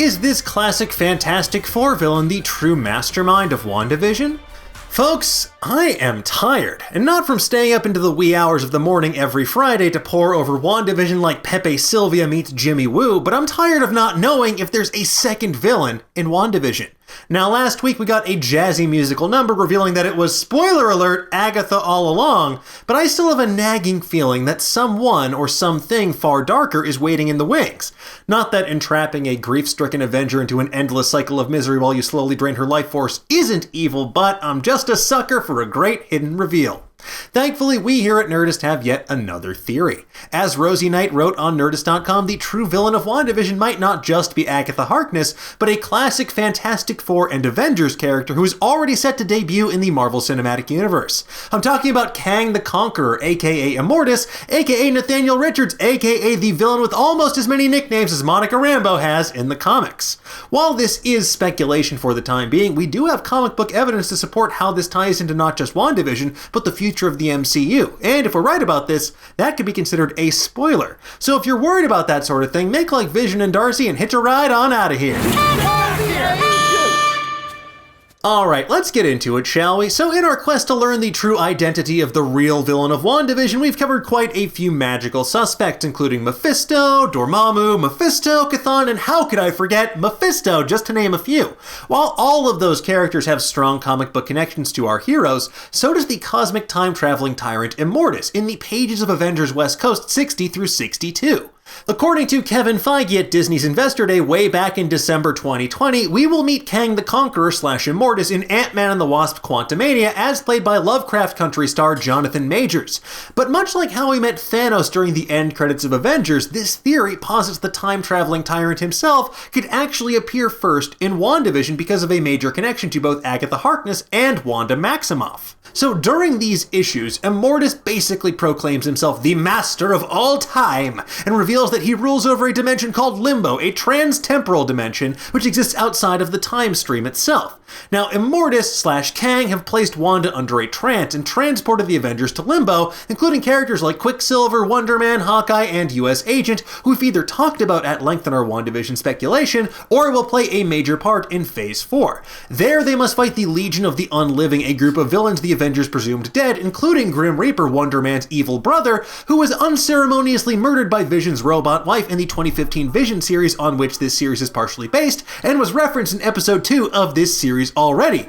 Is this classic Fantastic Four villain the true mastermind of WandaVision? Folks, I am tired, and not from staying up into the wee hours of the morning every Friday to pore over WandaVision like Pepe Sylvia meets Jimmy Woo, but I'm tired of not knowing if there's a second villain in WandaVision. Now, last week we got a jazzy musical number revealing that it was, spoiler alert, Agatha all along, but I still have a nagging feeling that someone or something far darker is waiting in the wings. Not that entrapping a grief-stricken Avenger into an endless cycle of misery while you slowly drain her life force isn't evil, but I'm just a sucker for a great hidden reveal. Thankfully, we here at Nerdist have yet another theory. As Rosie Knight wrote on Nerdist.com, the true villain of WandaVision might not just be Agatha Harkness, but a classic Fantastic Four and Avengers character who is already set to debut in the Marvel Cinematic Universe. I'm talking about Kang the Conqueror, aka Immortus, aka Nathaniel Richards, aka the villain with almost as many nicknames as Monica Rambeau has in the comics. While this is speculation for the time being, we do have comic book evidence to support how this ties into not just WandaVision, but the future of the MCU. And if we're right about this, that could be considered a spoiler. So if you're worried about that sort of thing, make like Vision and Darcy and hitch a ride on out of here. Alright, let's get into it, shall we? So in our quest to learn the true identity of the real villain of WandaVision, we've covered quite a few magical suspects, including Mephisto, Dormammu, Mephisto, Chthon, and how could I forget Mephisto, just to name a few. While all of those characters have strong comic book connections to our heroes, so does the cosmic time-traveling tyrant Immortus in the pages of Avengers West Coast 60 through 62. According to Kevin Feige at Disney's Investor Day way back in December 2020, we will meet Kang the Conqueror / Immortus in Ant-Man and the Wasp: Quantumania as played by Lovecraft Country star Jonathan Majors. But much like how we met Thanos during the end credits of Avengers, this theory posits the time-traveling tyrant himself could actually appear first in WandaVision because of a major connection to both Agatha Harkness and Wanda Maximoff. So during these issues, Immortus basically proclaims himself the master of all time and reveals that he rules over a dimension called Limbo, a trans-temporal dimension which exists outside of the time stream itself. Now, Immortus / Kang have placed Wanda under a trance and transported the Avengers to Limbo, including characters like Quicksilver, Wonder Man, Hawkeye, and US Agent, who we've either talked about at length in our WandaVision speculation, or will play a major part in Phase 4. There, they must fight the Legion of the Unliving, a group of villains the Avengers presumed dead, including Grim Reaper, Wonder Man's evil brother, who was unceremoniously murdered by Vision's robot wife in the 2015 Vision series on which this series is partially based, and was referenced in episode 2 of this series already.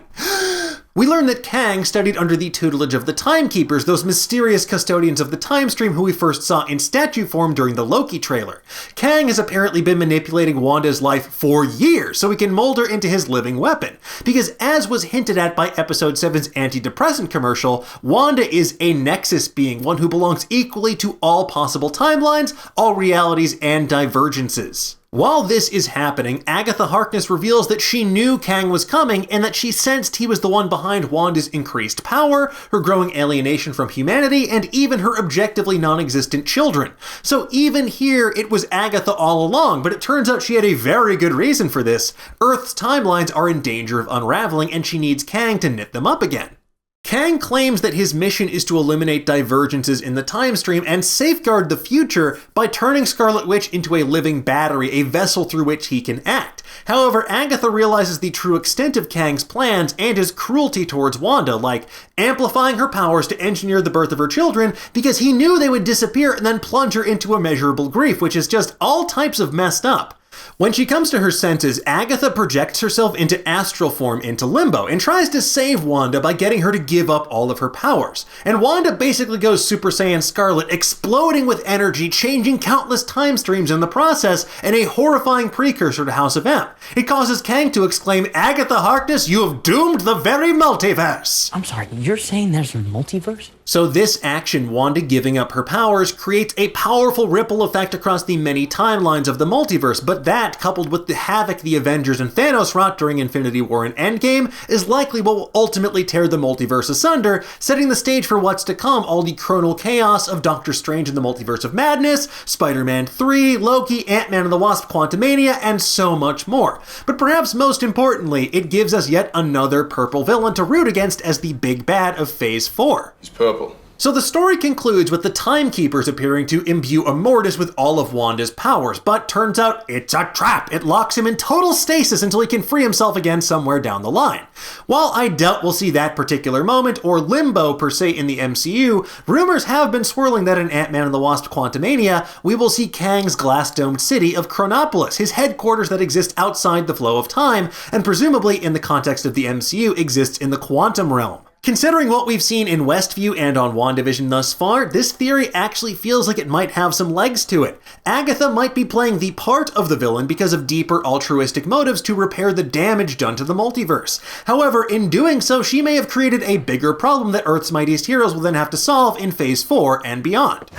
We learn that Kang studied under the tutelage of the Timekeepers, those mysterious custodians of the time stream who we first saw in statue form during the Loki trailer. Kang has apparently been manipulating Wanda's life for years so he can mold her into his living weapon. Because as was hinted at by episode 7's antidepressant commercial, Wanda is a Nexus being, one who belongs equally to all possible timelines, all realities, and divergences. While this is happening, Agatha Harkness reveals that she knew Kang was coming and that she sensed he was the one behind Wanda's increased power, her growing alienation from humanity, and even her objectively non-existent children. So even here, it was Agatha all along, but it turns out she had a very good reason for this. Earth's timelines are in danger of unraveling and she needs Kang to knit them up again. Kang claims that his mission is to eliminate divergences in the time stream and safeguard the future by turning Scarlet Witch into a living battery, a vessel through which he can act. However, Agatha realizes the true extent of Kang's plans and his cruelty towards Wanda, like amplifying her powers to engineer the birth of her children because he knew they would disappear and then plunge her into immeasurable grief, which is just all types of messed up. When she comes to her senses, Agatha projects herself into astral form into Limbo and tries to save Wanda by getting her to give up all of her powers. And Wanda basically goes Super Saiyan Scarlet, exploding with energy, changing countless time streams in the process, and a horrifying precursor to House of M. It causes Kang to exclaim, "Agatha Harkness, you have doomed the very multiverse!" I'm sorry, you're saying there's a multiverse? So this action, Wanda giving up her powers, creates a powerful ripple effect across the many timelines of the multiverse, but that, coupled with the havoc the Avengers and Thanos wrought during Infinity War and Endgame, is likely what will ultimately tear the multiverse asunder, setting the stage for what's to come, all the chronal chaos of Doctor Strange in the Multiverse of Madness, Spider-Man 3, Loki, Ant-Man and the Wasp: Quantumania, and so much more. But perhaps most importantly, it gives us yet another purple villain to root against as the big bad of Phase 4. He's purple. So the story concludes with the Timekeepers appearing to imbue Immortus with all of Wanda's powers, but turns out it's a trap. It locks him in total stasis until he can free himself again somewhere down the line. While I doubt we'll see that particular moment, or limbo per se in the MCU, rumors have been swirling that in Ant-Man and the Wasp: Quantumania, we will see Kang's glass-domed city of Chronopolis, his headquarters that exist outside the flow of time, and presumably in the context of the MCU exists in the quantum realm. Considering what we've seen in Westview and on WandaVision thus far, this theory actually feels like it might have some legs to it. Agatha might be playing the part of the villain because of deeper altruistic motives to repair the damage done to the multiverse. However, in doing so, she may have created a bigger problem that Earth's mightiest heroes will then have to solve in Phase 4 and beyond.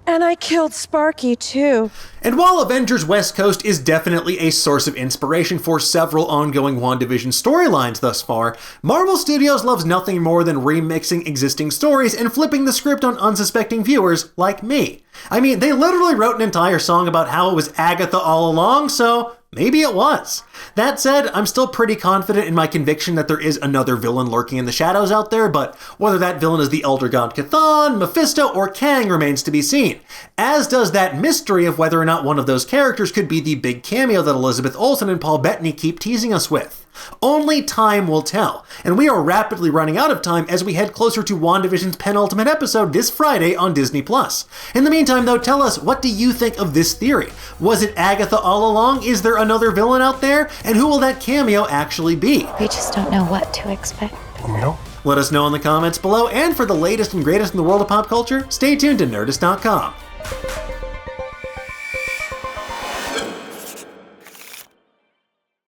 And I killed Sparky, too. And while Avengers West Coast is definitely a source of inspiration for several ongoing WandaVision storylines thus far, Marvel Studios loves nothing more than remixing existing stories and flipping the script on unsuspecting viewers like me. I mean, they literally wrote an entire song about how it was Agatha all along, so maybe it was. That said, I'm still pretty confident in my conviction that there is another villain lurking in the shadows out there, but whether that villain is the Elder God Chthon, Mephisto, or Kang remains to be seen. As does that mystery of whether or not one of those characters could be the big cameo that Elizabeth Olsen and Paul Bettany keep teasing us with. Only time will tell, and we are rapidly running out of time as we head closer to WandaVision's penultimate episode this Friday on Disney+. In the meantime, though, tell us, what do you think of this theory? Was it Agatha all along? Is there another villain out there? And who will that cameo actually be? We just don't know what to expect. No. Let us know in the comments below, and for the latest and greatest in the world of pop culture, stay tuned to Nerdist.com.